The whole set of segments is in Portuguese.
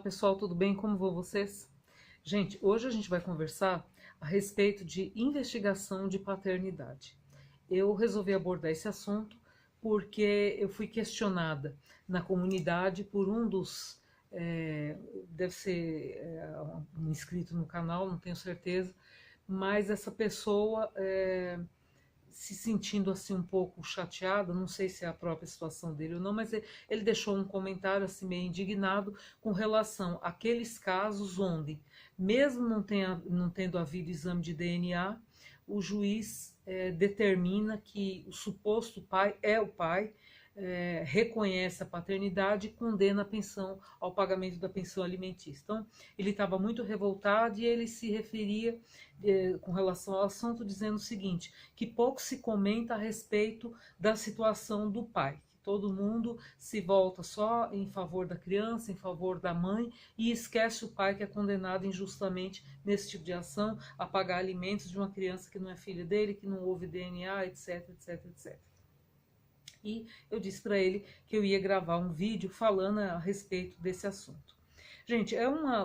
pessoal, tudo bem? Como vão vocês? Gente, hoje a gente vai conversar a respeito de investigação de paternidade. Eu resolvi abordar esse assunto porque eu fui questionada na comunidade por um dos, deve ser um inscrito no canal, não tenho certeza, mas essa pessoa se sentindo assim um pouco chateado, não sei se é a própria situação dele ou não, mas ele deixou um comentário assim meio indignado com relação àqueles casos onde, mesmo não tendo havido exame de DNA, o juiz determina que o suposto pai é o pai, reconhece a paternidade e condena a pensão ao pagamento da pensão alimentícia. Então, ele estava muito revoltado e ele se referia com relação ao assunto dizendo o seguinte, que pouco se comenta a respeito da situação do pai. Todo mundo se volta só em favor da criança, em favor da mãe e esquece o pai que é condenado injustamente nesse tipo de ação a pagar alimentos de uma criança que não é filha dele, que não houve DNA, etc, etc, etc. E eu disse para ele que eu ia gravar um vídeo falando a respeito desse assunto. Gente,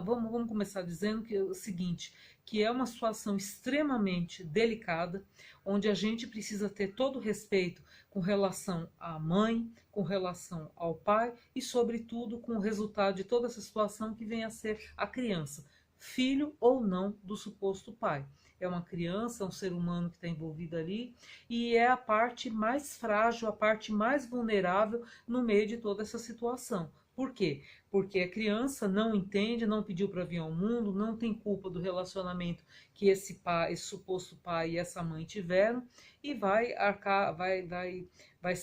vamos começar dizendo que é o seguinte, que é uma situação extremamente delicada, onde a gente precisa ter todo o respeito com relação à mãe, com relação ao pai e, sobretudo, com o resultado de toda essa situação que vem a ser a criança, filho ou não do suposto pai. É uma criança, é um ser humano que está envolvido ali e é a parte mais frágil, a parte mais vulnerável no meio de toda essa situação. Por quê? Porque a criança não entende, não pediu para vir ao mundo, não tem culpa do relacionamento que esse pai, esse suposto pai e essa mãe tiveram e vai arcar, vai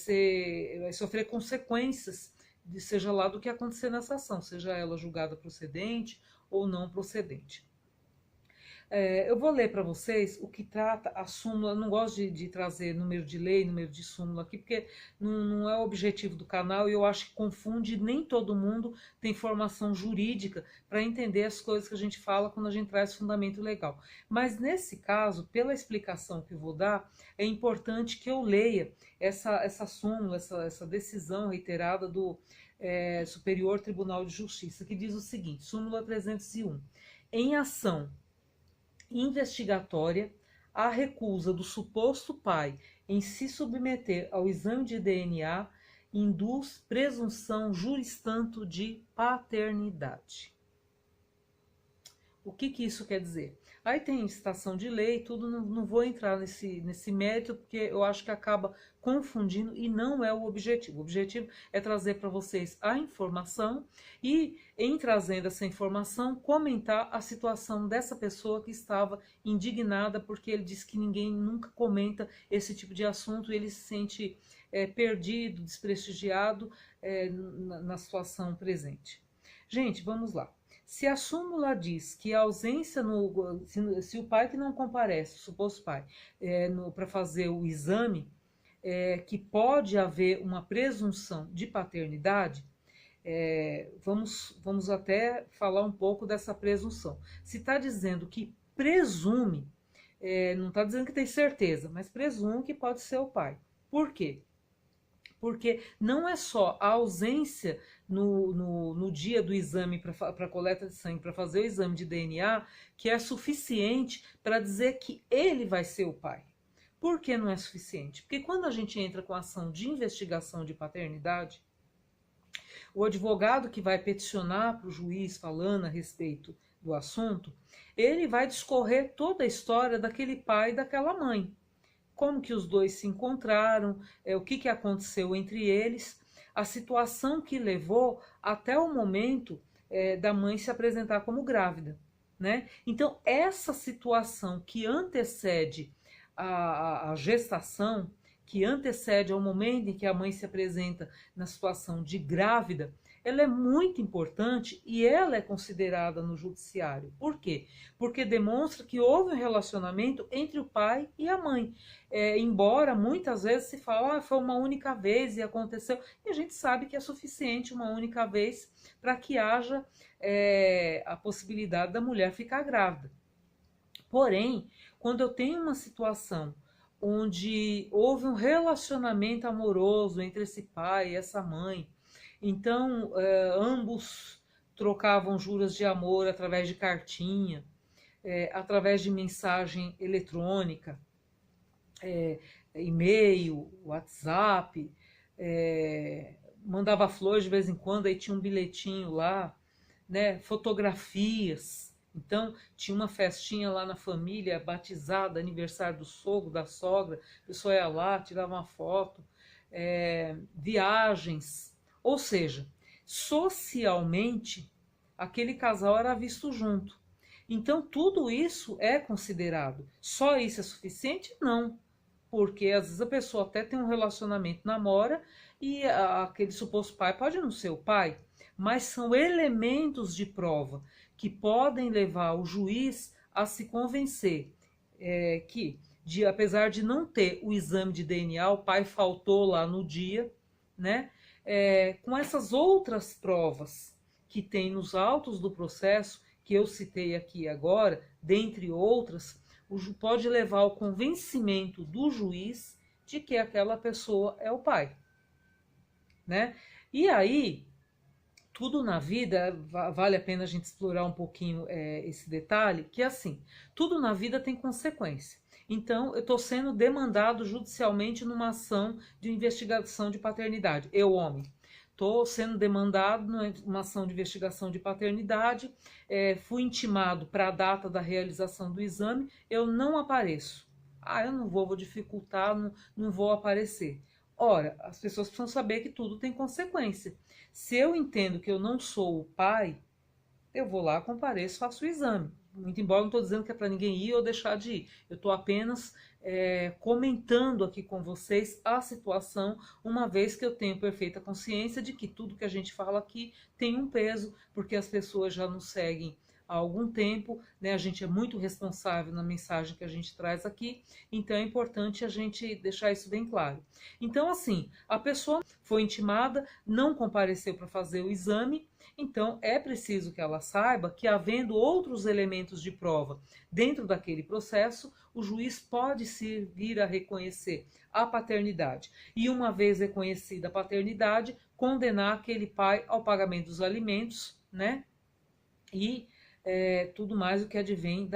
sofrer consequências de seja lá do que acontecer nessa ação, seja ela julgada procedente ou não procedente. Eu vou ler para vocês o que trata a súmula. Eu não gosto de trazer número de lei, número de súmula aqui, porque não é o objetivo do canal e eu acho que confunde. Nem todo mundo tem formação jurídica para entender as coisas que a gente fala quando a gente traz fundamento legal. Mas nesse caso, pela explicação que eu vou dar, é importante que eu leia essa súmula, essa decisão reiterada do Superior Tribunal de Justiça, que diz o seguinte, súmula 301. Em ação investigatória, a recusa do suposto pai em se submeter ao exame de DNA induz presunção juris tanto de paternidade. O que isso quer dizer? Aí tem citação de lei, tudo, não vou entrar nesse mérito, porque eu acho que acaba confundindo e não é o objetivo. O objetivo é trazer para vocês a informação e, em trazendo essa informação, comentar a situação dessa pessoa que estava indignada, porque ele diz que ninguém nunca comenta esse tipo de assunto e ele se sente perdido, desprestigiado na situação presente. Gente, vamos lá. Se a súmula diz que a ausência, se o pai que não comparece, o suposto pai, para fazer o exame, que pode haver uma presunção de paternidade, vamos até falar um pouco dessa presunção. Se está dizendo que presume, não está dizendo que tem certeza, mas presume que pode ser o pai. Por quê? Porque não é só a ausência no dia do exame para coleta de sangue, para fazer o exame de DNA, que é suficiente para dizer que ele vai ser o pai. Por que não é suficiente? Porque quando a gente entra com a ação de investigação de paternidade, o advogado que vai peticionar para o juiz falando a respeito do assunto, ele vai discorrer toda a história daquele pai e daquela mãe. Como que os dois se encontraram, o que aconteceu entre eles, a situação que levou até o momento da mãe se apresentar como grávida, né? Então, essa situação que antecede a gestação, que antecede ao momento em que a mãe se apresenta na situação de grávida, ela é muito importante e ela é considerada no judiciário. Por quê? Porque demonstra que houve um relacionamento entre o pai e a mãe. Embora muitas vezes se fala, foi uma única vez e aconteceu, e a gente sabe que é suficiente uma única vez para que haja a possibilidade da mulher ficar grávida. Porém, quando eu tenho uma situação onde houve um relacionamento amoroso entre esse pai e essa mãe, então ambos trocavam juras de amor através de cartinha, através de mensagem eletrônica, e-mail, WhatsApp, mandava flores de vez em quando, aí tinha um bilhetinho lá, né? Fotografias. Então, tinha uma festinha lá na família, batizada, aniversário do sogro, da sogra, a pessoa ia lá, tirava uma foto, viagens. Ou seja, socialmente, aquele casal era visto junto. Então, tudo isso é considerado. Só isso é suficiente? Não. Porque às vezes a pessoa até tem um relacionamento, namora, e aquele suposto pai pode não ser o pai, mas são elementos de prova que podem levar o juiz a se convencer que, apesar de não ter o exame de DNA, o pai faltou lá no dia, né? Com essas outras provas que tem nos autos do processo, que eu citei aqui agora, dentre outras, pode levar ao convencimento do juiz de que aquela pessoa é o pai, né? E aí, tudo na vida, vale a pena a gente explorar um pouquinho esse detalhe, que é assim, tudo na vida tem consequência. Então, eu estou sendo demandado judicialmente numa ação de investigação de paternidade, eu, homem. Estou sendo demandado numa ação de investigação de paternidade, fui intimado para a data da realização do exame, eu não apareço. Eu não vou dificultar, não vou aparecer. Ora, as pessoas precisam saber que tudo tem consequência. Se eu entendo que eu não sou o pai, eu vou lá, compareço, faço o exame. Muito embora eu não estou dizendo que é para ninguém ir ou deixar de ir. Eu estou apenas comentando aqui com vocês a situação, uma vez que eu tenho perfeita consciência de que tudo que a gente fala aqui tem um peso, porque as pessoas já nos seguem há algum tempo, né? A gente é muito responsável na mensagem que a gente traz aqui, então é importante a gente deixar isso bem claro. Então, assim, a pessoa foi intimada, não compareceu para fazer o exame, então é preciso que ela saiba que, havendo outros elementos de prova dentro daquele processo, o juiz pode vir a reconhecer a paternidade. E, uma vez reconhecida a paternidade, condenar aquele pai ao pagamento dos alimentos, né? E tudo mais o que advém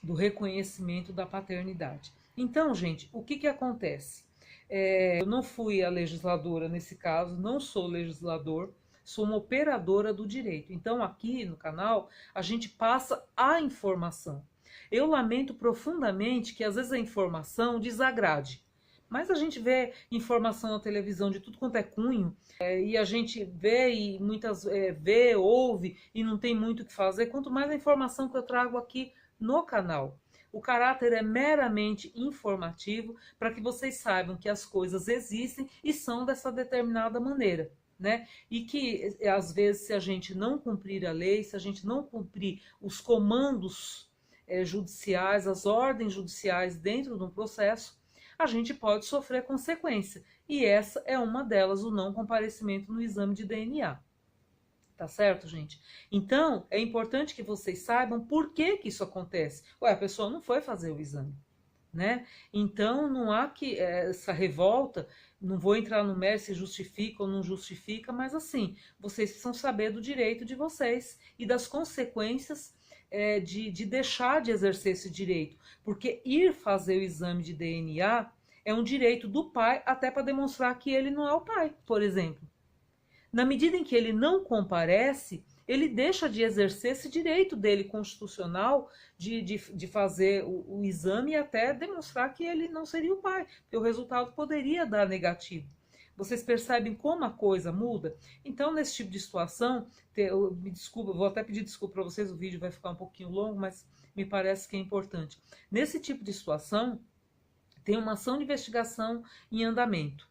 do reconhecimento da paternidade. Então, gente, o que acontece? Eu não fui a legisladora nesse caso, não sou legislador, sou uma operadora do direito. Então, aqui no canal, a gente passa a informação. Eu lamento profundamente que às vezes a informação desagrade. Mas a gente vê informação na televisão de tudo quanto é cunho, e a gente vê e muitas vê, ouve e não tem muito o que fazer, quanto mais a informação que eu trago aqui no canal. O caráter é meramente informativo para que vocês saibam que as coisas existem e são dessa determinada maneira, né? E que às vezes, se a gente não cumprir a lei, se a gente não cumprir os comandos judiciais, as ordens judiciais dentro de um processo, a gente pode sofrer consequência. E essa é uma delas, o não comparecimento no exame de DNA. Tá certo, gente? Então, é importante que vocês saibam por que isso acontece. A pessoa não foi fazer o exame, né? Então, não há que essa revolta, não vou entrar no mérito se justifica ou não justifica, mas assim, vocês precisam saber do direito de vocês e das consequências de deixar de exercer esse direito, porque ir fazer o exame de DNA é um direito do pai, até para demonstrar que ele não é o pai, por exemplo. Na medida em que ele não comparece, ele deixa de exercer esse direito dele constitucional de fazer o exame e até demonstrar que ele não seria o pai, porque o resultado poderia dar negativo. Vocês percebem como a coisa muda? Então, nesse tipo de situação, me desculpa, vou até pedir desculpa para vocês, o vídeo vai ficar um pouquinho longo, mas me parece que é importante. Nesse tipo de situação, tem uma ação de investigação em andamento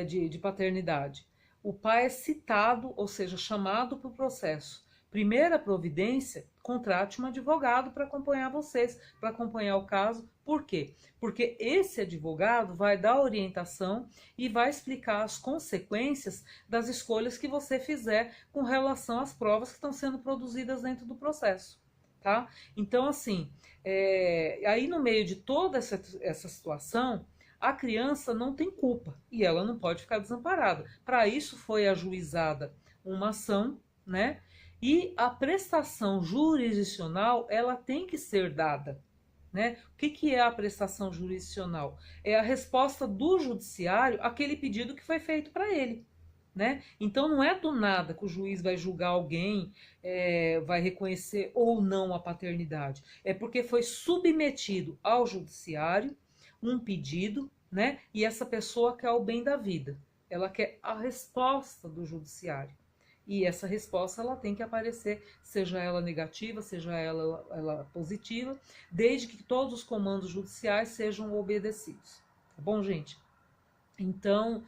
de paternidade. O pai é citado, ou seja, chamado para o processo. Primeira providência, contrate um advogado para acompanhar vocês, para acompanhar o caso. Por quê? Porque esse advogado vai dar orientação e vai explicar as consequências das escolhas que você fizer com relação às provas que estão sendo produzidas dentro do processo. Tá? Então, assim, aí no meio de toda essa situação, a criança não tem culpa e ela não pode ficar desamparada. Para isso foi ajuizada uma ação, né, E a prestação jurisdicional, ela tem que ser dada, né? O que é a prestação jurisdicional? É a resposta do judiciário àquele pedido que foi feito para ele. Né? Então não é do nada que o juiz vai julgar alguém, vai reconhecer ou não a paternidade. É porque foi submetido ao judiciário um pedido, né? E essa pessoa quer o bem da vida. Ela quer a resposta do judiciário. E essa resposta ela tem que aparecer, seja ela negativa, seja ela positiva, desde que todos os comandos judiciais sejam obedecidos. Tá bom, gente? Então,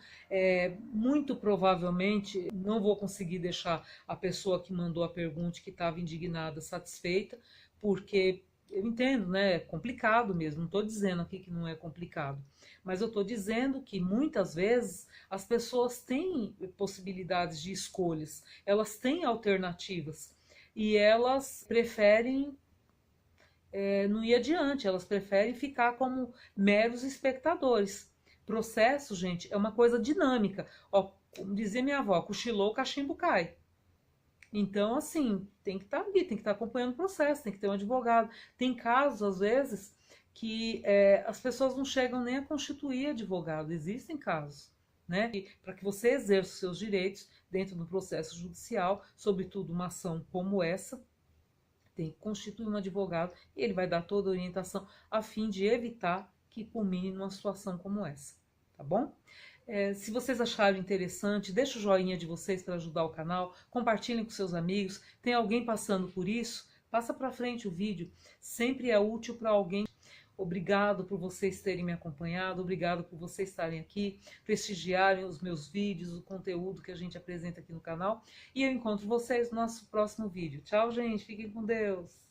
muito provavelmente, não vou conseguir deixar a pessoa que mandou a pergunta, que estava indignada, satisfeita, porque eu entendo, né? É complicado mesmo. Não estou dizendo aqui que não é complicado, mas eu estou dizendo que muitas vezes as pessoas têm possibilidades de escolhas, elas têm alternativas e elas preferem não ir adiante, elas preferem ficar como meros espectadores. Processo, gente, é uma coisa dinâmica. Ó, como dizia minha avó, cochilou, o cachimbo cai. Então, assim, tem que estar ali, tem que estar acompanhando o processo, tem que ter um advogado. Tem casos, às vezes, que as pessoas não chegam nem a constituir advogado. Existem casos, né? Para que você exerça os seus direitos dentro do processo judicial, sobretudo uma ação como essa, tem que constituir um advogado e ele vai dar toda a orientação a fim de evitar que culmine numa situação como essa, tá bom? Se vocês acharam interessante, deixa o joinha de vocês para ajudar o canal, compartilhem com seus amigos. Tem alguém passando por isso? Passa para frente o vídeo, sempre é útil para alguém. Obrigado por vocês terem me acompanhado, obrigado por vocês estarem aqui, prestigiarem os meus vídeos, o conteúdo que a gente apresenta aqui no canal. E eu encontro vocês no nosso próximo vídeo. Tchau, gente, fiquem com Deus!